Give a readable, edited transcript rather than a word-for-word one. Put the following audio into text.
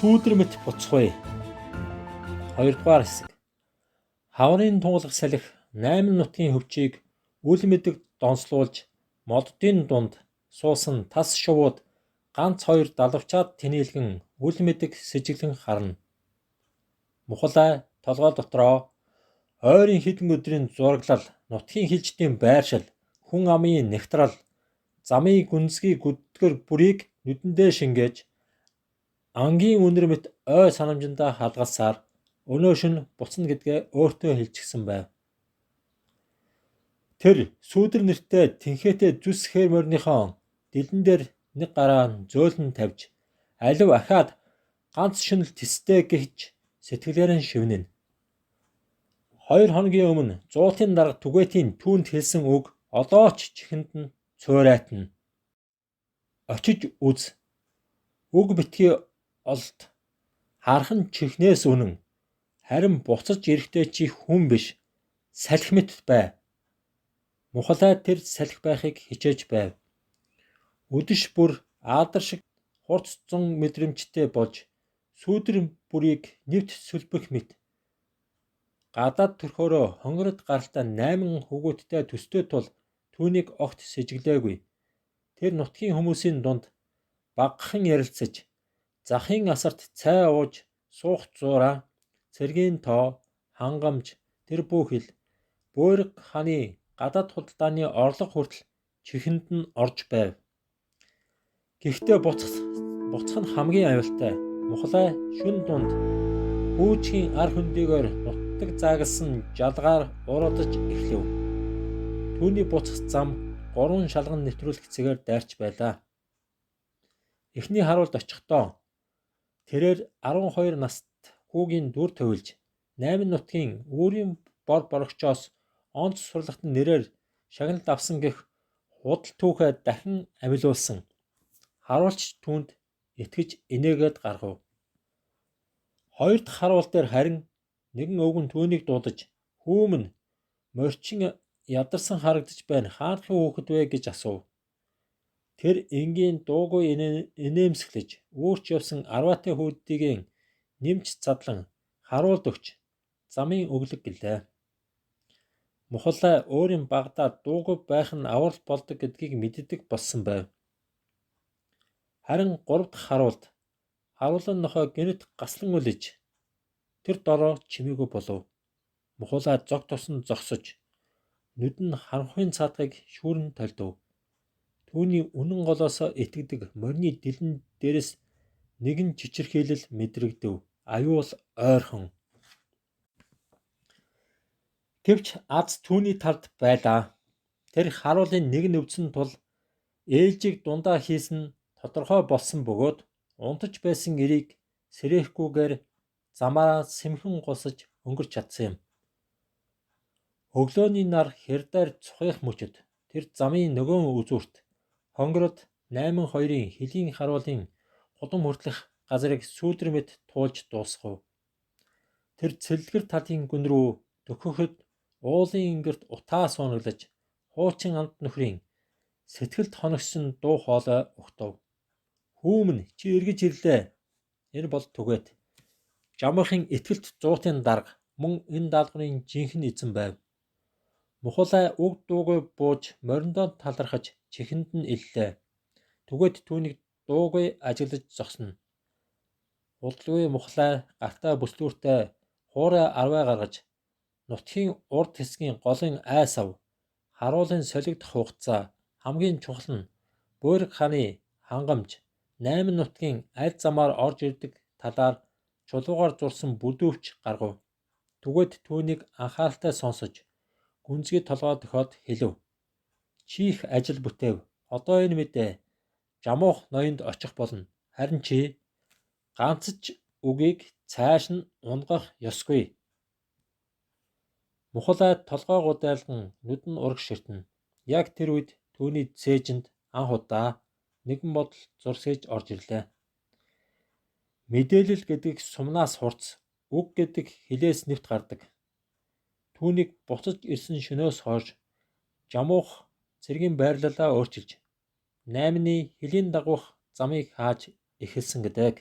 Сүүдэр мэт буцхуй. 2 дугаар хэсэг. Хаврын тунгалах салхи 8 нутгийн хөвчийг үл мэдэг донслуулж моддын дунд суусан тас шувууд ганц 2 далавчаад тэнээлгэн үл мэдэг сэжиглэн харна. Мухалай толгой дотроо ойрын хэдэн өдрийн зураглал, нутгийн хилжтийн байршил, хүн амын нэгтрал, замын гүнзгий гүддгэр бүрийг нүдэндээ шингээж ангийн үнэр мэт ой санамжиндаа халгалсаар өнөө шөнө буцна гэдгээ өөртөө хэлчихсэн байв. Тэр сүүдэр нэртэй тэнхээтэй зүс хээр морьныхон дэлэн дээр нэг гараа зөөлөн тавьж алив ахаад ганц шөнөл тэстэй гэж сэтгэлээр нь шивнэнэ. 2 хоногийн өмнө зуутын дарга түгээтийн түүнд хэлсэн үг одоо ч чихэнд нь цуурайтна. Очиж үз. Үг битгий олд хархан чихнээс үнэн. Харин буцаж ирэхдээ чи хүн биш, салхи мэт бай. Мухалай тэр салхи байхыг хичээж байв. Өдөш бүр аадар шиг хурц зун мэдрэмжтэй болж сүүдэр бүрийг нэвт сүлбэх мэт. Гадаад төрхөөрөө хонгород гаралтай 8 хөвгүүдтэй төстэй тул түүнийг огт сэжиглээгүй. Тэр нутгийн хүмүүсийн дунд багахан ярилцаж, захын асарт цай ууж суух зуураа, цэргийн тоо, хангамж, тэр бүхэл Бөөрг хааны гадаад худалдааны орлого хүртэл чихэнд нь орж байв. Гэхдээ буцах нь хамгийн аюултай. Мухалай шүн дунд хүүчгийн ар хөндийгээр нутаг заагалсан жалгаар уруудаж эхлэв. Түүний буцах зам 3 шалган нэвтрүүлэх цэгээр дайрч байлаа. Эхний харуулд очихдоо тэрээр 12 наст хүүгийн дүр төвлж 8 нутгийн үүрийн бор борогчоос онц сурлахтан нэрээр шагналд авсан гэх худал түүхээ дахин амилуулсан. Харуулч түүнд итгэж инээгээд гаргав. 2 дахь харуул дээр харин нэгэн өвгөн түүнийг дуудаж "Хүүмэн морьчин ядарсан харагдаж байна. Хаанхын хүүхэд вэ?" гэж асуув. Тэр энгийн дуугүй инээмсэглэж үүрч явсан арваатай хүүдийг нэмж задлан харуулд өгч замын өглөг гэлээ. Мухалай өөрийн багадаа дуугүй байх нь аврал болдог гэдгийг мэддэг болсон байв. Харин 3 дахь харуулд харуулын нохой гэнэт гаслан үлэж тэр дороо чимээгүй болов. Мухалай зог тосон зогсож нүд нь харанхуйн цаадахыг шүүрэн толдов. Түүний үнэн голоосоо итгэдэг морины дэлэн дээрээс нэгэн чичирхийлэл мэдрэгдэв. Аюул ойрхон. Гэвч аз түүний талд байлаа. Тэр харуулын нэг нь өвдсөн тул ээлжийг дундаа хийсэн тодорхой болсон бөгөөд унтаж байсан эрийг сэрээхгүйгээр замаараа сэмхэн гусаж өнгөрч чадсан юм. Өглөөний нар хэрдээр цухих мөчөд тэр замын нөгөө үзүүрт хонгород 8-2-ын хөлийн харуулын гудам хүртэлх газрыг сүүдэр мэт туулж дуусгав. Тэр цэллэгэр талын гүн рүү төхөхөд уулын ингэрт утаа суунаглаж хуучин амт нөхрийн сэтгэлд хоногсон дуу хоолой өгтөв. "Хүүмэн чи эргэж ирлээ. Энэ бол түгэет. Жамхан итгэлт зуутын дарга мөн энэ даалгаврын жинхэнэ эзэн байв." Мухалай үг дуугүй бууж мориндоо талархаж чихэнд нь иллээ. Түгэет түүнийг дуугүй ажиглаж зогсоно. Удалгүй Мухалай гартаа бүслүүртэй хуурай арваа гаргаж нутгийн урд хэсгийн голын айс ав. Харуулын солигдох хугацаа хамгийн чухал нь Бөөрг хааны хангамж 8 нутгийн аль замаар орж ирдэг талаар чулуугаар зурсан бүдүүвч гаргав. Түгэет түүнийг анхааралтай сонсож гүнзгий толгой дохиод хэлв. "Чи их ажил бүтээв. Одоо энэ мэдээ жамуух ноёнд очих болно. Харин чи ганц ч үгийг цааш нь унгах ёсгүй." Мухалай толгой гудайлган нүд нь ураг ширтэнэ. Яг тэр үед түүний цээжинд анх удаа нэгэн бодол зурсхийж орж ирлээ. Мэдээлэл гэдэг сумнаас хурц, үг гэдэг хилээс нэвт гардаг. Түүнийг буцаж ирсэн шөнөөс хойш жамуух цэргийн байрлалаа өөрчилж 8-ны хөлийн дагуух замыг хааж эхэлсэн гэдэг.